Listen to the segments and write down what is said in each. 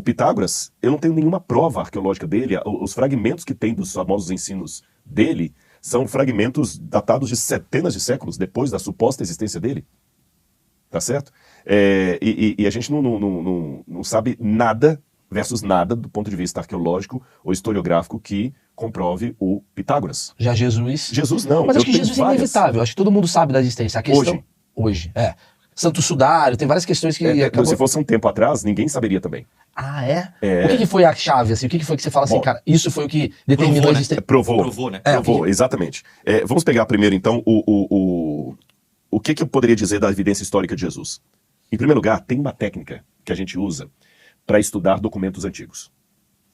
Pitágoras, eu não tenho nenhuma prova arqueológica dele. Os fragmentos que tem dos famosos ensinos dele são fragmentos datados de centenas de séculos depois da suposta existência dele. Tá certo? E a gente não sabe nada versus nada do ponto de vista arqueológico ou historiográfico que comprove o Pitágoras. Já Jesus? Jesus não. Mas acho que Jesus é inevitável. Acho que todo mundo sabe da existência. A questão... Hoje. Santo Sudário, tem várias questões que... Se fosse um tempo atrás, ninguém saberia também. Ah, é? O que foi a chave, assim? O que foi que você fala assim, cara, isso foi o que determinou a existência? Provou, né? Provou, exatamente. Vamos pegar primeiro, então, o que eu poderia dizer da evidência histórica de Jesus? Em primeiro lugar, tem uma técnica que a gente usa para estudar documentos antigos.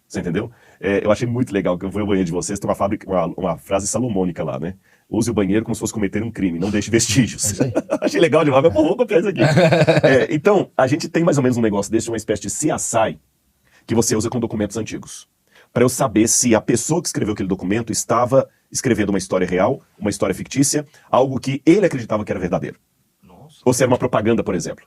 Você entendeu? Eu achei muito legal que eu fui ao banheiro de vocês, tem uma frase salomônica lá, né? Use o banheiro como se fosse cometer um crime, não deixe vestígios. Achei legal demais, mas vou copiar isso aqui. Então, a gente tem mais ou menos um negócio desse, uma espécie de CSI, que você usa com documentos antigos. Para eu saber se a pessoa que escreveu aquele documento estava escrevendo uma história real, uma história fictícia, algo que ele acreditava que era verdadeiro. Nossa. Ou se era uma propaganda, por exemplo.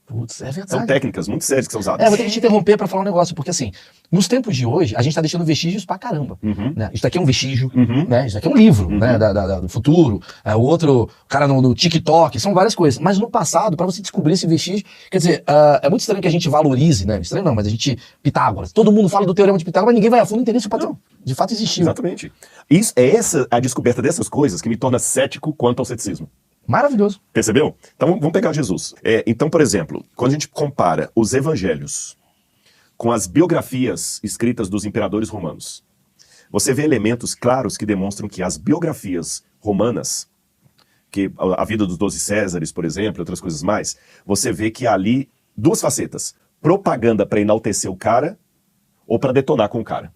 Putz, é verdade. São técnicas muito sérias que são usadas. Vou ter que te interromper pra falar um negócio, porque assim, nos tempos de hoje, a gente tá deixando vestígios pra caramba. Né? Isso daqui é um vestígio, né? Isso daqui é um livro, né? Do futuro. O outro, o cara no TikTok, são várias coisas. Mas no passado, pra você descobrir esse vestígio, quer dizer, é muito estranho que a gente valorize, né? Estranho não, mas a gente... Pitágoras. Todo mundo fala do teorema de Pitágoras, mas ninguém vai a fundo entender se o patrão de fato existiu. Exatamente. A descoberta dessas coisas que me torna cético quanto ao ceticismo. Maravilhoso. Percebeu? Então vamos pegar Jesus. Então, por exemplo, quando a gente compara os evangelhos com as biografias escritas dos imperadores romanos, você vê elementos claros que demonstram que as biografias romanas, que a vida dos 12 Césares, por exemplo, outras coisas mais, você vê que há ali duas facetas. Propaganda para enaltecer o cara ou para detonar com o cara.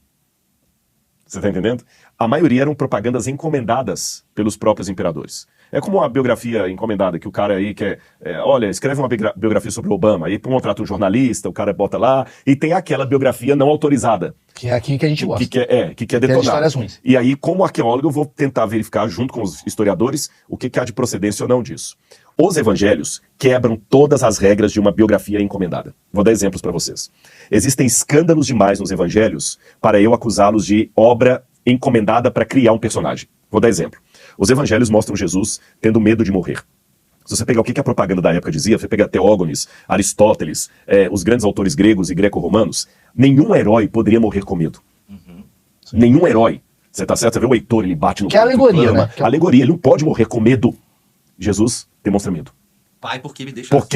Você está entendendo? A maioria eram propagandas encomendadas pelos próprios imperadores. É como uma biografia encomendada, que o cara aí quer... olha, escreve uma biografia sobre o Obama, aí contrata um jornalista, o cara bota lá, e tem aquela biografia não autorizada. Que é aqui que a gente gosta. Que quer detonar. Histórias ruins. E aí, como arqueólogo, eu vou tentar verificar, junto com os historiadores, o que há de procedência ou não disso. Os evangelhos quebram todas as regras de uma biografia encomendada. Vou dar exemplos para vocês. Existem escândalos demais nos evangelhos para eu acusá-los de obra encomendada para criar um personagem. Vou dar exemplo. Os evangelhos mostram Jesus tendo medo de morrer. Se você pegar o que a propaganda da época dizia, você pega Teógenes, Aristóteles, os grandes autores gregos e greco-romanos, nenhum herói poderia morrer com medo. Nenhum herói. Você tá certo? Você vê o Heitor, ele bate no... Que é alegoria, né? Alegoria, ele não pode morrer com medo. Jesus demonstra medo. Pai, por que me deixaste? Por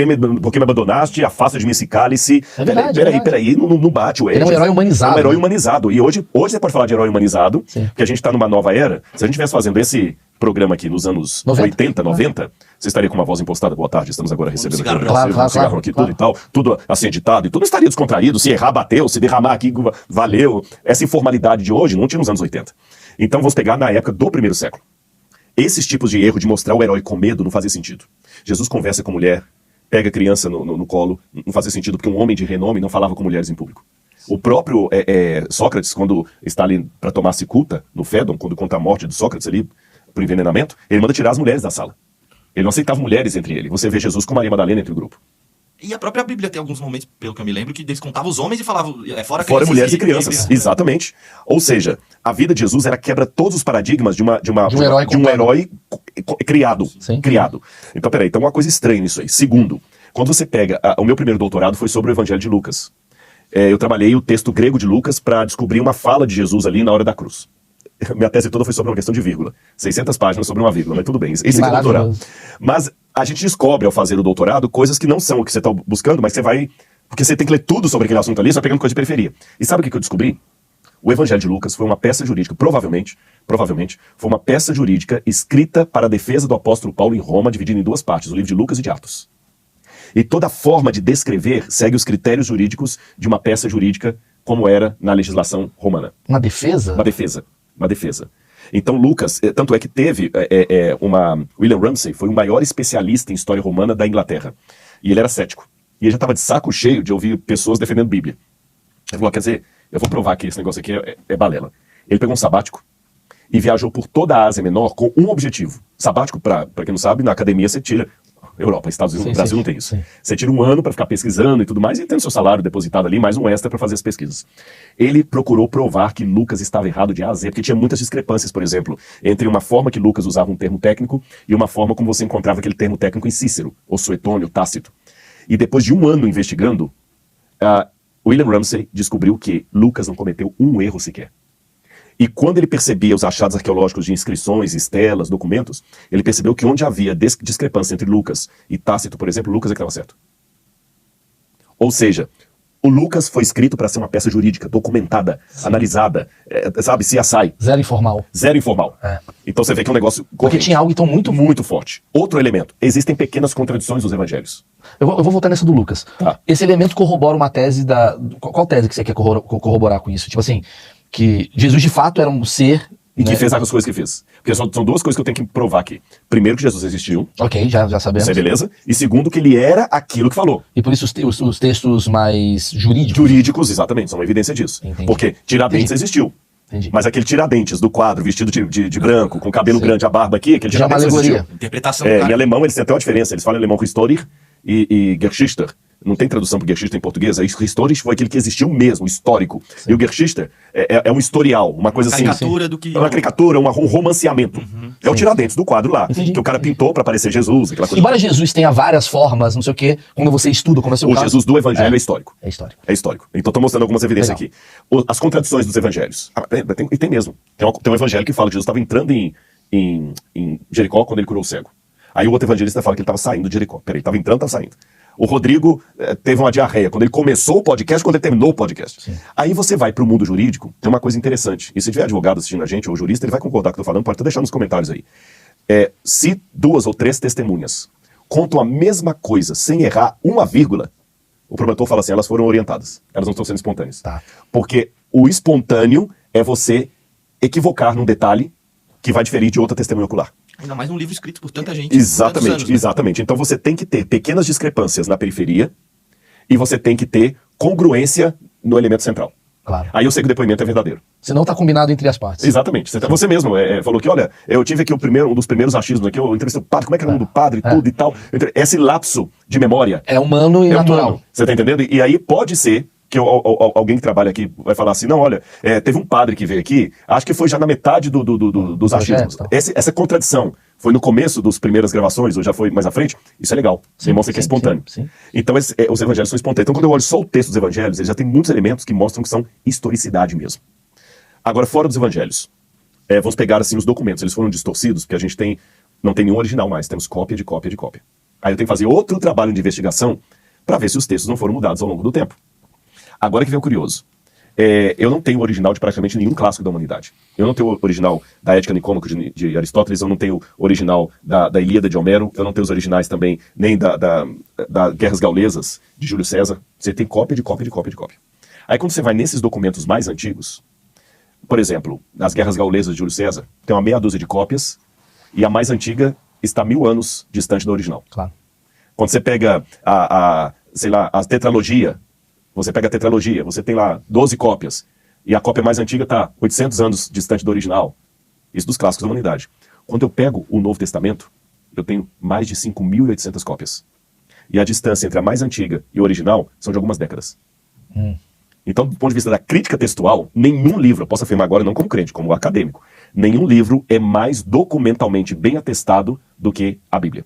que me abandonaste? Afasta de mim esse cálice. É verdade, peraí, não bate. Ele é um herói humanizado. É um herói humanizado. E hoje você pode falar de herói humanizado, porque a gente está numa nova era. Se a gente estivesse fazendo esse programa aqui nos anos 80, 90, você estaria com uma voz impostada. Boa tarde, estamos agora recebendo um cigarrão aqui, tudo e tal, tudo assim editado, e tudo estaria descontraído. Se errar, bateu, se derramar aqui, valeu. Essa informalidade de hoje não tinha nos anos 80. Então vamos pegar na época do primeiro século. Esses tipos de erro de mostrar o herói com medo não fazia sentido. Jesus conversa com mulher, pega a criança no colo, não fazia sentido porque um homem de renome não falava com mulheres em público. O próprio Sócrates, quando está ali para tomar cicuta no Fédon, quando conta a morte de Sócrates ali, por envenenamento, ele manda tirar as mulheres da sala. Ele não aceitava mulheres entre ele. Você vê Jesus com Maria Madalena entre o grupo. E a própria Bíblia tem alguns momentos, pelo que eu me lembro, que descontava os homens e falava fora mulheres e crianças. Exatamente. Ou seja, a vida de Jesus quebra todos os paradigmas de um herói criado. Então, peraí, então uma coisa estranha nisso aí. Segundo, quando você pega... o meu primeiro doutorado foi sobre o Evangelho de Lucas. Eu trabalhei o texto grego de Lucas para descobrir uma fala de Jesus ali na hora da cruz. Minha tese toda foi sobre uma questão de vírgula. 600 páginas sobre uma vírgula, mas tudo bem. Esse é o doutorado. Mas a gente descobre, ao fazer o doutorado, coisas que não são o que você está buscando, mas você vai... Porque você tem que ler tudo sobre aquele assunto ali, só pegando coisa de periferia. E sabe o que eu descobri? O Evangelho de Lucas foi uma peça jurídica, provavelmente, foi uma peça jurídica escrita para a defesa do apóstolo Paulo em Roma, dividida em duas partes, o livro de Lucas e de Atos. E toda forma de descrever segue os critérios jurídicos de uma peça jurídica, como era na legislação romana. Uma defesa? Uma defesa. Então Lucas, tanto é que teve William Ramsay foi o maior especialista em história romana da Inglaterra. E ele era cético. E ele já estava de saco cheio de ouvir pessoas defendendo Bíblia. Ele falou, quer dizer, eu vou provar que esse negócio aqui é balela. Ele pegou um sabático e viajou por toda a Ásia Menor com um objetivo. Sabático, para quem não sabe, na academia você tira Europa, Estados Unidos, Brasil não tem isso. Sim. Você tira um ano para ficar pesquisando e tudo mais, e tendo seu salário depositado ali, mais um extra para fazer as pesquisas. Ele procurou provar que Lucas estava errado de A a Z, porque tinha muitas discrepâncias, por exemplo, entre uma forma que Lucas usava um termo técnico e uma forma como você encontrava aquele termo técnico em Cícero, ou Suetônio, Tácito. E depois de um ano investigando, William Ramsay descobriu que Lucas não cometeu um erro sequer. E quando ele percebia os achados arqueológicos de inscrições, estelas, documentos, ele percebeu que onde havia discrepância entre Lucas e Tácito, por exemplo, Lucas é que estava certo. Ou seja, o Lucas foi escrito para ser uma peça jurídica, documentada, analisada, sabe, CSI. Zero informal. Zero informal. Então você vê que é um negócio corrente. Porque tinha algo então muito forte. Outro elemento, existem pequenas contradições nos evangelhos. Eu vou voltar nessa do Lucas. Tá. Esse elemento corrobora uma tese da... Qual tese que você quer corroborar com isso? Tipo assim, que Jesus de fato era um ser... E que fez as coisas que fez. Porque são duas coisas que eu tenho que provar aqui. Primeiro, que Jesus existiu. Ok, já sabemos. Isso é beleza. E segundo, que ele era aquilo que falou. E por isso os textos mais jurídicos... Jurídicos, exatamente, são uma evidência disso. Entendi. Porque Tiradentes existiu. Entendi. Mas aquele Tiradentes do quadro, vestido de branco, com cabelo grande, a barba aqui, aquele Tiradentes não existiu. Interpretação Em alemão eles têm até uma diferença. Eles falam em alemão Historier e Geschichter. Não tem tradução para Geschichte em português. Historisch foi aquele que existiu mesmo, histórico. Sim. E o Geschichte é um historial, uma coisa assim. Uma caricatura, um romanceamento. É o Tiradentes do quadro lá, que o cara pintou para parecer Jesus. Aquela coisa. Embora Jesus tenha várias formas, não sei o quê, quando você estuda, como é o seu caso... O Jesus do Evangelho é histórico. É histórico. É histórico. Então estou mostrando algumas evidências aqui. As contradições dos evangelhos. Tem mesmo. Tem um evangelho que fala que Jesus estava entrando em Jericó quando ele curou o cego. Aí o outro evangelista fala que ele estava saindo de Jericó. Peraí, estava entrando, estava saindo. O Rodrigo teve uma diarreia quando ele começou o podcast, quando ele terminou o podcast. Sim. Aí você vai para o mundo jurídico, tem uma coisa interessante. E se tiver advogado assistindo a gente, ou jurista, ele vai concordar com o que eu tô falando, pode até deixar nos comentários aí. Se 2 ou 3 testemunhas contam a mesma coisa, sem errar uma vírgula, o promotor fala assim, elas foram orientadas. Elas não estão sendo espontâneas. Tá. Porque o espontâneo é você equivocar num detalhe que vai diferir de outra testemunha ocular. Ainda mais um livro escrito por tanta gente. Exatamente, anos, né? Exatamente. Então você tem que ter pequenas discrepâncias na periferia e você tem que ter congruência no elemento central. Claro. Aí eu sei que o depoimento é verdadeiro. Senão tá combinado entre as partes. Exatamente. Você mesmo falou que, olha, eu tive aqui um dos primeiros achismos aqui, eu entrevistei o padre, como é que era o nome do padre, tudo e tal. Esse lapso de memória... É humano e natural. Humano. Você tá entendendo? E aí pode ser que alguém que trabalha aqui vai falar assim, não, olha, teve um padre que veio aqui, acho que foi já na metade dos achismos. Essa contradição foi no começo das primeiras gravações, ou já foi mais à frente, isso é legal. Demonstra que é espontâneo. Sim. Então os evangelhos são espontâneos. Então quando eu olho só o texto dos evangelhos, ele já tem muitos elementos que mostram que são historicidade mesmo. Agora, fora dos evangelhos, vamos pegar assim os documentos, eles foram distorcidos, porque a gente não tem nenhum original mais, temos cópia de cópia de cópia. Aí eu tenho que fazer outro trabalho de investigação para ver se os textos não foram mudados ao longo do tempo. Agora que vem o curioso. Eu não tenho o original de praticamente nenhum clássico da humanidade. Eu não tenho o original da Ética Nicômaco de Aristóteles, eu não tenho o original da Ilíada de Homero, eu não tenho os originais também nem da Guerras Gaulesas de Júlio César. Você tem cópia de cópia de cópia de cópia. Aí quando você vai nesses documentos mais antigos, por exemplo, nas Guerras Gaulesas de Júlio César, tem uma meia dúzia de cópias e a mais antiga está 1000 anos distante da original. Claro. Quando você pega a tetralogia, você pega a tetralogia, você tem lá 12 cópias, e a cópia mais antiga está 800 anos distante do original. Isso dos clássicos da humanidade. Quando eu pego o Novo Testamento, eu tenho mais de 5.800 cópias. E a distância entre a mais antiga e o original são de algumas décadas. Então, do ponto de vista da crítica textual, nenhum livro, eu posso afirmar agora não como crente, como acadêmico, nenhum livro é mais documentalmente bem atestado do que a Bíblia.